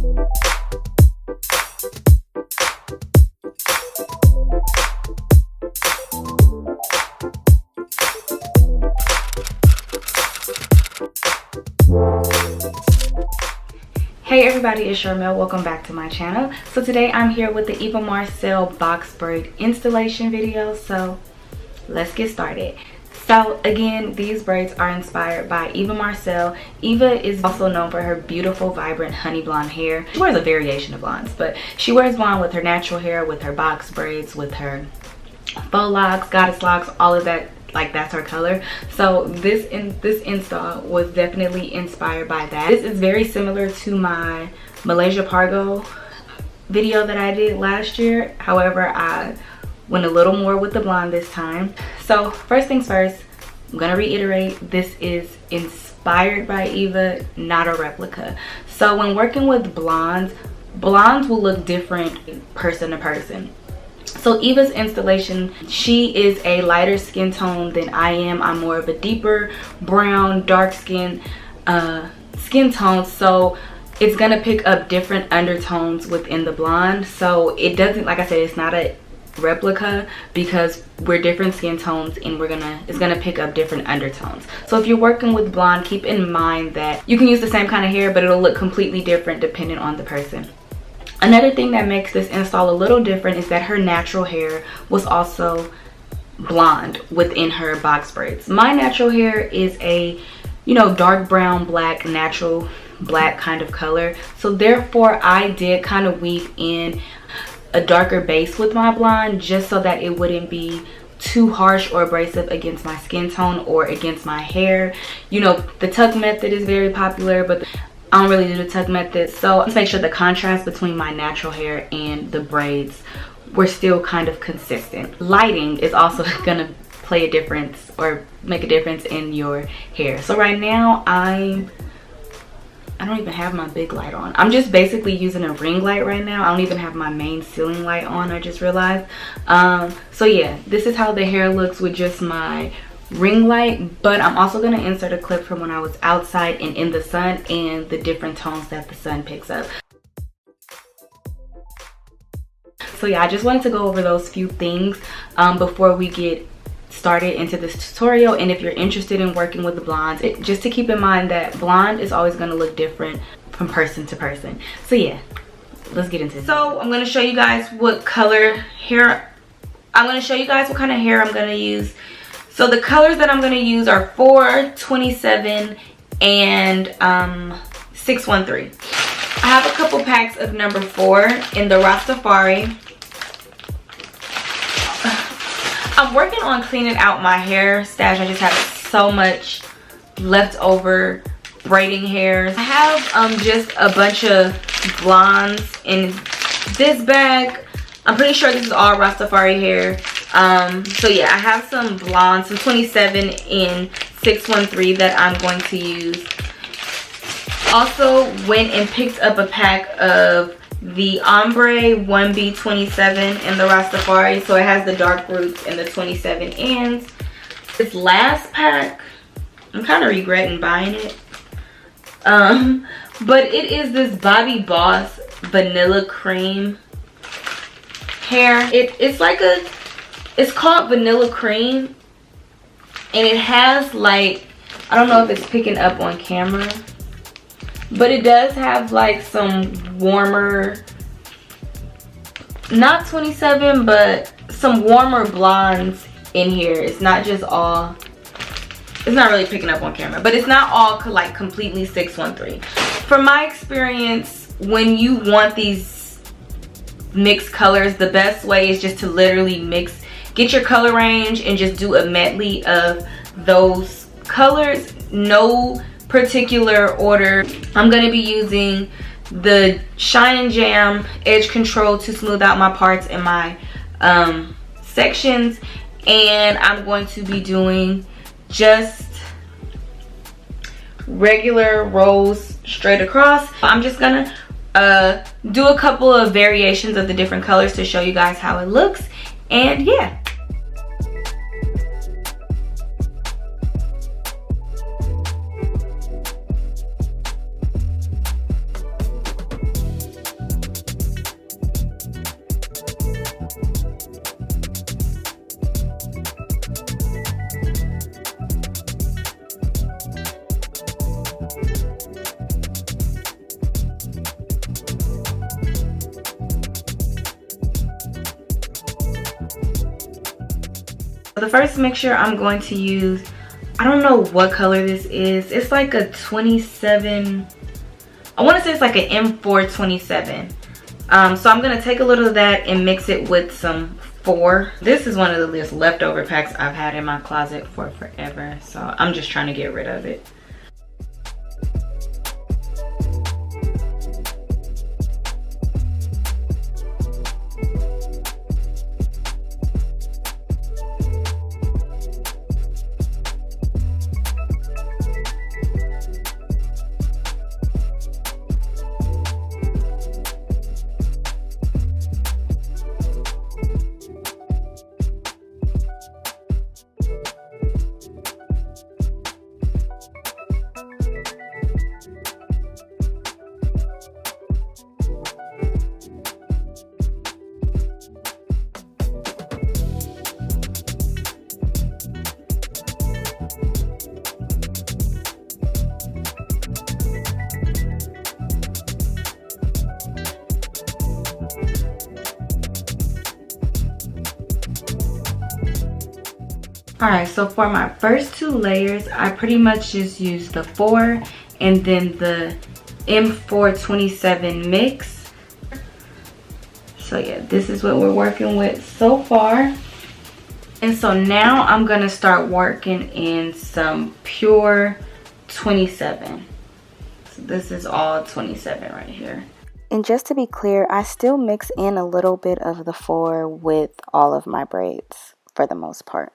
Hey everybody, it's Sharmel. Welcome back to my channel. So today I'm here with the Eva Marcille box braid installation video. So let's get started. So again, these braids are inspired by Eva Marcille. Eva is also known for her beautiful, vibrant honey blonde hair. She wears a variation of blondes, but she wears blonde with her natural hair, with her box braids, with her faux locks, goddess locks, all of that. Like, that's her color. So this install was definitely inspired by that. This is very similar to my Malaysia Pargo video that I did last year. However, I went a little more with the blonde this time. So first things first, I'm gonna reiterate, this is inspired by Eva, not a replica. So when working with blondes will look different person to person. So Eva's installation, she is a lighter skin tone than I am. I'm more of a deeper brown, dark skin tone. So it's gonna pick up different undertones within the blonde. So it doesn't, like I said, it's not a replica because we're different skin tones and it's gonna pick up different undertones. So if you're working with blonde, keep in mind that you can use the same kind of hair, but it'll look completely different depending on the person. Another thing that makes this install a little different is that her natural hair was also blonde within her box braids. My natural hair is a, dark brown, black, natural black kind of color. So therefore I did kind of weave in a darker base with my blonde just so that it wouldn't be too harsh or abrasive against my skin tone or against my hair. The tuck method is very popular, but I don't really do the tuck method. So let's make sure the contrast between my natural hair and the braids were still kind of consistent. Lighting is also gonna play a difference or make a difference in your hair. So right now I don't even have my big light on. I'm just basically using a ring light right now. I don't even have my main ceiling light on, I just realized. So yeah, this is how the hair looks with just my ring light, but I'm also going to insert a clip from when I was outside and in the sun and the different tones that the sun picks up. So yeah, I just wanted to go over those few things before we get started into this tutorial. And if you're interested in working with the blondes, just to keep in mind that blonde is always going to look different from person to person. So yeah, let's get into it. So I'm going to show you guys what color hair I'm going to show you guys what kind of hair I'm going to use. So the colors that I'm going to use are 4, 27, and 613. I have a couple packs of number 4 in the Rastafari. I'm working on cleaning out my hair stash. I just have so much leftover braiding hairs. I have just a bunch of blondes in this bag. I'm pretty sure this is all Rastafari hair. So yeah, I have some blondes, some 27 in 613 that I'm going to use. Also went and picked up a pack of the ombre 1B27 in the Rastafari. So it has the dark roots and the 27 ends. This last pack, I'm kind of regretting buying it. But it is this Bobbi Boss vanilla cream hair. It's called vanilla cream, and it has, like, I don't know if it's picking up on camera, but it does have like some warmer, not 27, but some warmer blondes in here. It's not just all, it's not really picking up on camera, but it's not all like completely 613. From my experience, when you want these mixed colors, the best way is just to literally get your color range and just do a medley of those colors. No particular order. I'm going to be using the Shine and Jam Edge Control to smooth out my parts and my sections, and I'm going to be doing just regular rolls straight across. I'm just gonna do a couple of variations of the different colors to show you guys how it looks, and yeah. The first mixture I'm going to use, I don't know what color this is. It's like a 27, I want to say it's like an M427. So I'm going to take a little of that and mix it with some 4. This is one of the leftover packs I've had in my closet for forever. So I'm just trying to get rid of it. Alright, so for my first 2 layers, I pretty much just used the 4 and then the M427 mix. So yeah, this is what we're working with so far. And so now I'm going to start working in some pure 27. So this is all 27 right here. And just to be clear, I still mix in a little bit of the 4 with all of my braids for the most part.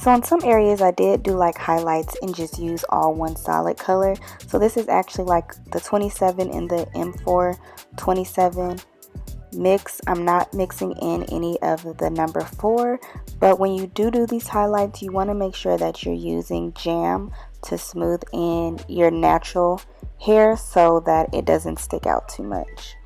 So in some areas I did do like highlights and just use all one solid color. So this is actually like the 27 and the M4 27 mix. I'm not mixing in any of the number 4, but when you do these highlights, you want to make sure that you're using jam to smooth in your natural hair so that it doesn't stick out too much.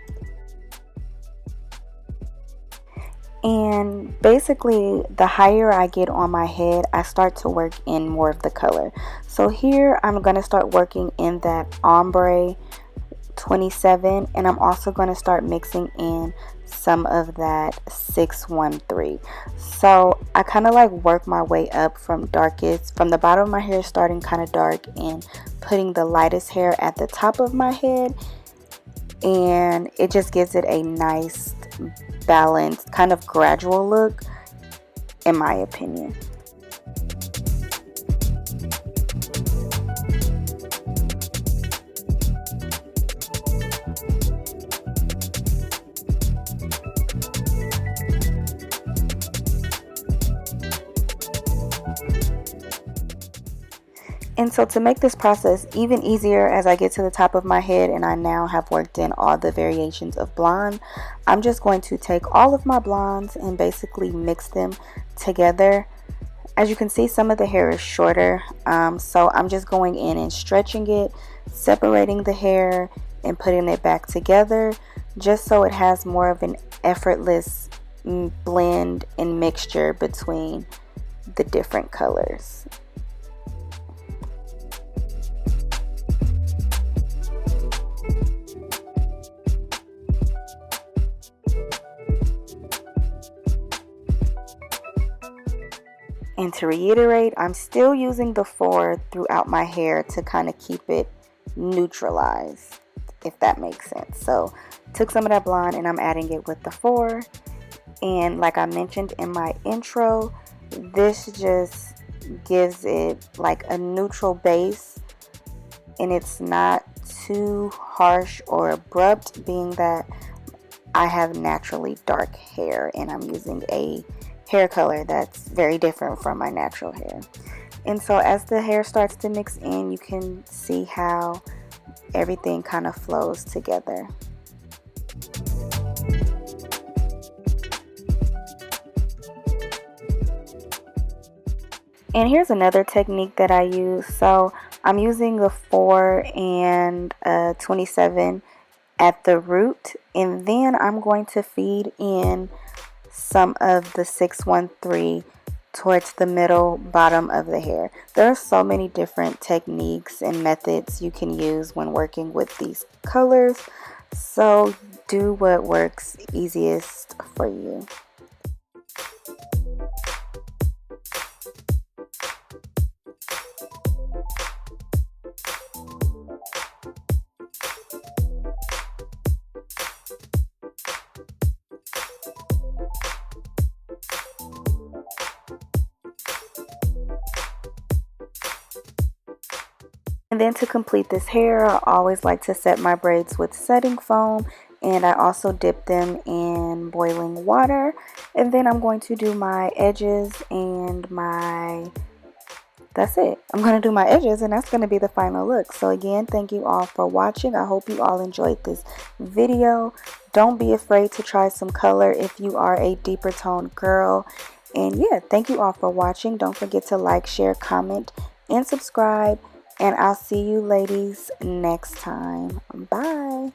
And basically, the higher I get on my head, I start to work in more of the color. So here I'm going to start working in that ombre 27, and I'm also going to start mixing in some of that 613. So I kind of like work my way up from darkest, from the bottom of my hair starting kind of dark and putting the lightest hair at the top of my head, and it just gives it a nice balanced kind of gradual look, in my opinion. And so to make this process even easier, as I get to the top of my head and I now have worked in all the variations of blonde, I'm just going to take all of my blondes and basically mix them together. As you can see, some of the hair is shorter, so I'm just going in and stretching it, separating the hair and putting it back together, just so it has more of an effortless blend and mixture between the different colors. And to reiterate, I'm still using the 4 throughout my hair to kind of keep it neutralized, if that makes sense. So took some of that blonde and I'm adding it with the 4. And like I mentioned in my intro, this just gives it like a neutral base, and it's not too harsh or abrupt, being that I have naturally dark hair and I'm using a hair color that's very different from my natural hair. And so as the hair starts to mix in, you can see how everything kind of flows together. And here's another technique that I use. So I'm using the 4 and 27 at the root, and then I'm going to feed in some of the 613 towards the middle bottom of the hair. There are so many different techniques and methods you can use when working with these colors, so do what works easiest for you. And then to complete this hair, I always like to set my braids with setting foam, and I also dip them in boiling water. And then I'm going to do my edges and that's it. I'm going to do my edges, and that's going to be the final look. So again, thank you all for watching. I hope you all enjoyed this video. Don't be afraid to try some color if you are a deeper tone girl. And yeah, thank you all for watching. Don't forget to like, share, comment, and subscribe. And I'll see you ladies next time. Bye.